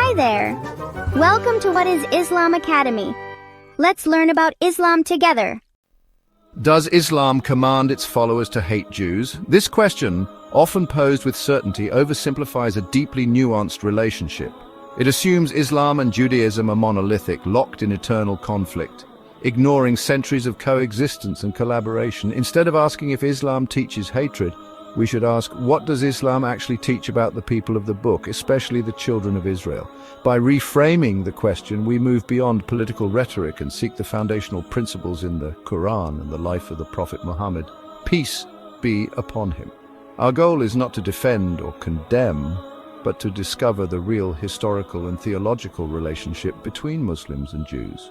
Hi there! Welcome to What is Islam Academy. Let's learn about Islam together. Does Islam command its followers to hate Jews? This question, often posed with certainty, oversimplifies a deeply nuanced relationship. It assumes Islam and Judaism are monolithic, locked in eternal conflict, ignoring centuries of coexistence and collaboration. Instead of asking if Islam teaches hatred, we should ask, what does Islam actually teach about the people of the book, especially the children of Israel? By reframing the question, we move beyond political rhetoric and seek the foundational principles in the Quran and the life of the Prophet Muhammad, peace be upon him. Our goal is not to defend or condemn, but to discover the real historical and theological relationship between Muslims and Jews.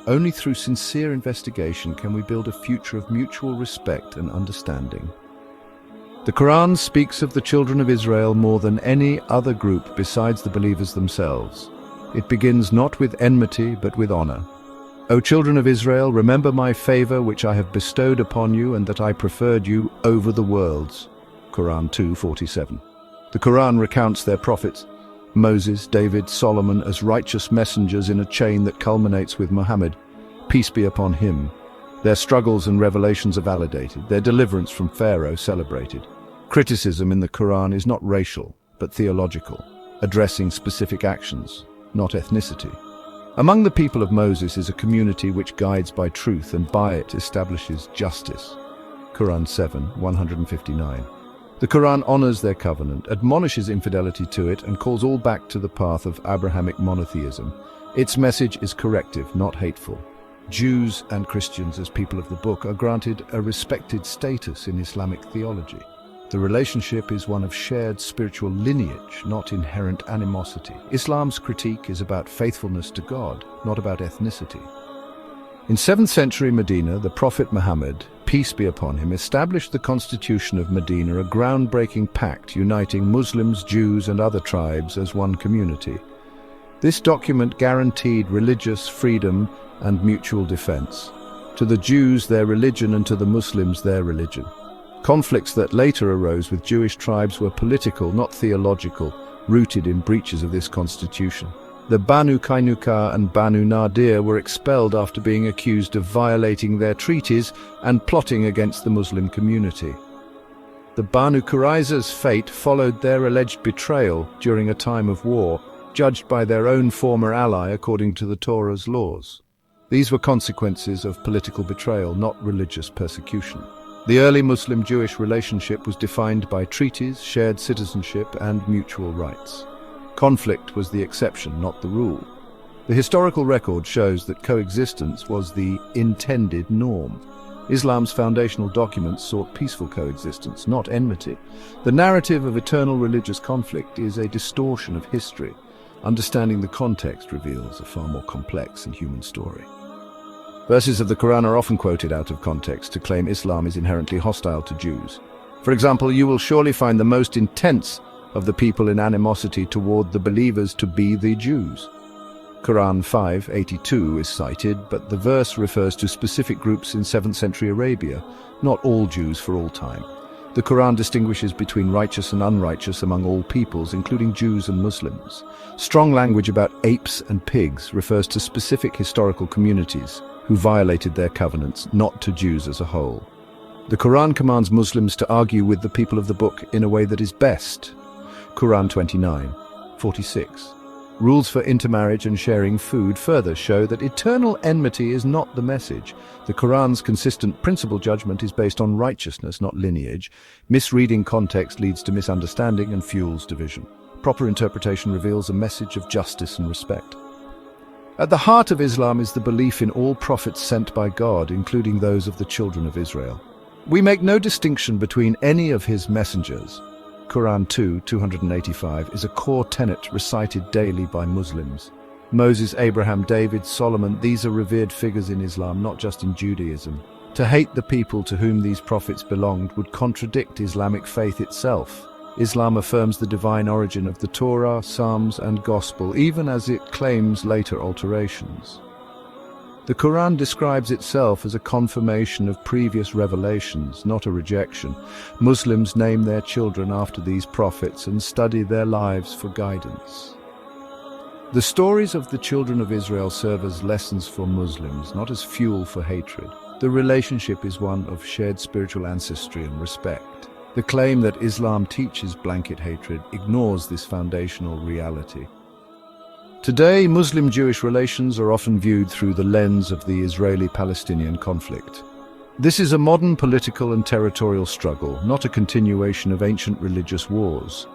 Only through sincere investigation can we build a future of mutual respect and understanding. The Quran speaks of the children of Israel more than any other group besides the believers themselves. It begins not with enmity, but with honor. O children of Israel, remember my favor which I have bestowed upon you, and that I preferred you over the worlds. Quran 2:47. The Quran recounts their prophets, Moses, David, Solomon, as righteous messengers in a chain that culminates with Muhammad, peace be upon him. Their struggles and revelations are validated, their deliverance from Pharaoh celebrated. Criticism in the Quran is not racial, but theological, addressing specific actions, not ethnicity. Among the people of Moses is a community which guides by truth and by it establishes justice. Quran 7:159. The Quran honors their covenant, admonishes infidelity to it, and calls all back to the path of Abrahamic monotheism. Its message is corrective, not hateful. Jews and Christians as people of the book are granted a respected status in Islamic theology. The relationship is one of shared spiritual lineage, not inherent animosity. Islam's critique is about faithfulness to God, not about ethnicity. In 7th century Medina, the Prophet Muhammad, peace be upon him, established the Constitution of Medina, a groundbreaking pact uniting Muslims, Jews, and other tribes as one community. This document guaranteed religious freedom and mutual defense. To the Jews their religion, and to the Muslims their religion. Conflicts that later arose with Jewish tribes were political, not theological, rooted in breaches of this constitution. The Banu Qaynuqa and Banu Nadir were expelled after being accused of violating their treaties and plotting against the Muslim community. The Banu Qurayza's fate followed their alleged betrayal during a time of war, judged by their own former ally according to the Torah's laws. These were consequences of political betrayal, not religious persecution. The early Muslim-Jewish relationship was defined by treaties, shared citizenship, and mutual rights. Conflict was the exception, not the rule. The historical record shows that coexistence was the intended norm. Islam's foundational documents sought peaceful coexistence, not enmity. The narrative of eternal religious conflict is a distortion of history. Understanding the context reveals a far more complex and human story. Verses of the Quran are often quoted out of context to claim Islam is inherently hostile to Jews. For example, you will surely find the most intense of the people in animosity toward the believers to be the Jews. Quran 5:82 is cited, but the verse refers to specific groups in 7th century Arabia, not all Jews for all time. The Quran distinguishes between righteous and unrighteous among all peoples, including Jews and Muslims. Strong language about apes and pigs refers to specific historical communities who violated their covenants, not to Jews as a whole. The Quran commands Muslims to argue with the people of the book in a way that is best. Quran 29:46. Rules for intermarriage and sharing food further show that eternal enmity is not the message. The Quran's consistent principle judgment is based on righteousness, not lineage. Misreading context leads to misunderstanding and fuels division. Proper interpretation reveals a message of justice and respect. At the heart of Islam is the belief in all prophets sent by God, including those of the children of Israel. We make no distinction between any of his messengers. Quran 2:285 is a core tenet recited daily by Muslims. Moses, Abraham, David, Solomon, these are revered figures in Islam, not just in Judaism. To hate the people to whom these prophets belonged would contradict Islamic faith itself. Islam affirms the divine origin of the Torah, Psalms, and Gospel, even as it claims later alterations. The Quran describes itself as a confirmation of previous revelations, not a rejection. Muslims name their children after these prophets and study their lives for guidance. The stories of the children of Israel serve as lessons for Muslims, not as fuel for hatred. The relationship is one of shared spiritual ancestry and respect. The claim that Islam teaches blanket hatred ignores this foundational reality. Today, Muslim-Jewish relations are often viewed through the lens of the Israeli-Palestinian conflict. This is a modern political and territorial struggle, not a continuation of ancient religious wars.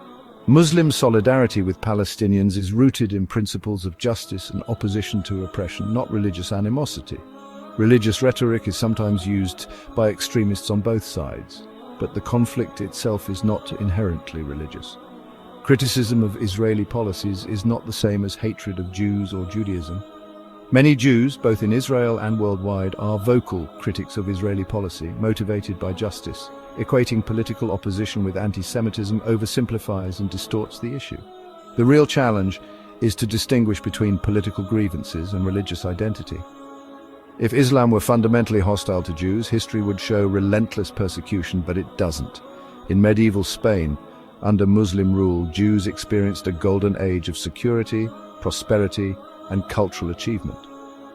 Muslim solidarity with Palestinians is rooted in principles of justice and opposition to oppression, not religious animosity. Religious rhetoric is sometimes used by extremists on both sides, but the conflict itself is not inherently religious. Criticism of Israeli policies is not the same as hatred of Jews or Judaism. Many Jews, both in Israel and worldwide, are vocal critics of Israeli policy, motivated by justice. Equating political opposition with anti-Semitism oversimplifies and distorts the issue. The real challenge is to distinguish between political grievances and religious identity. If Islam were fundamentally hostile to Jews, history would show relentless persecution, but it doesn't. In medieval Spain, under Muslim rule, Jews experienced a golden age of security, prosperity, and cultural achievement.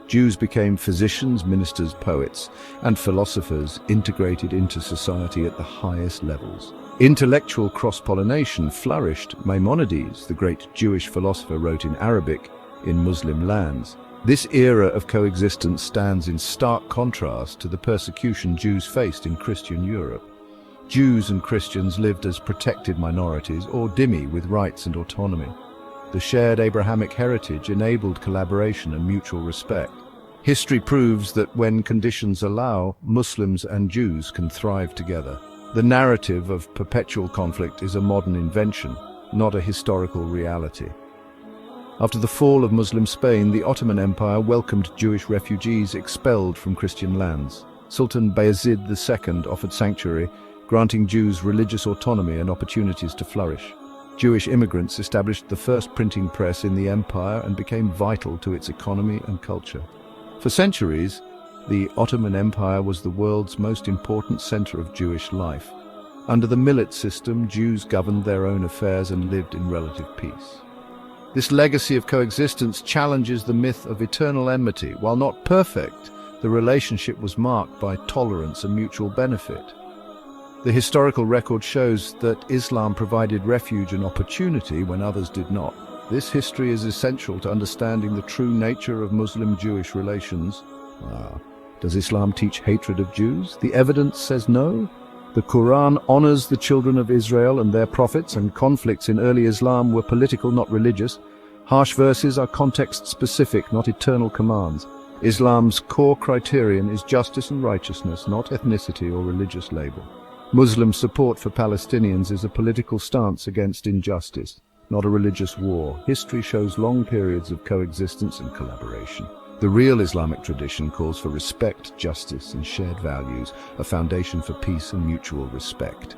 Jews became physicians, ministers, poets, and philosophers integrated into society at the highest levels. Intellectual cross-pollination flourished. Maimonides, the great Jewish philosopher, wrote in Arabic in Muslim lands. This era of coexistence stands in stark contrast to the persecution Jews faced in Christian Europe. Jews and Christians lived as protected minorities or dhimmi with rights and autonomy. The shared Abrahamic heritage enabled collaboration and mutual respect. History proves that when conditions allow, Muslims and Jews can thrive together. The narrative of perpetual conflict is a modern invention, not a historical reality. After the fall of Muslim Spain, the Ottoman Empire welcomed Jewish refugees expelled from Christian lands. Sultan Bayezid II offered sanctuary, granting Jews religious autonomy and opportunities to flourish. Jewish immigrants established the first printing press in the empire and became vital to its economy and culture. For centuries, the Ottoman Empire was the world's most important center of Jewish life. Under the millet system, Jews governed their own affairs and lived in relative peace. This legacy of coexistence challenges the myth of eternal enmity. While not perfect, the relationship was marked by tolerance and mutual benefit. The historical record shows that Islam provided refuge and opportunity when others did not. This history is essential to understanding the true nature of Muslim-Jewish relations. Does Islam teach hatred of Jews? The evidence says no. The Quran honors the children of Israel and their prophets, and conflicts in early Islam were political, not religious. Harsh verses are context-specific, not eternal commands. Islam's core criterion is justice and righteousness, not ethnicity or religious label. Muslim support for Palestinians is a political stance against injustice, not a religious war. History shows long periods of coexistence and collaboration. The real Islamic tradition calls for respect, justice, and shared values, a foundation for peace and mutual respect.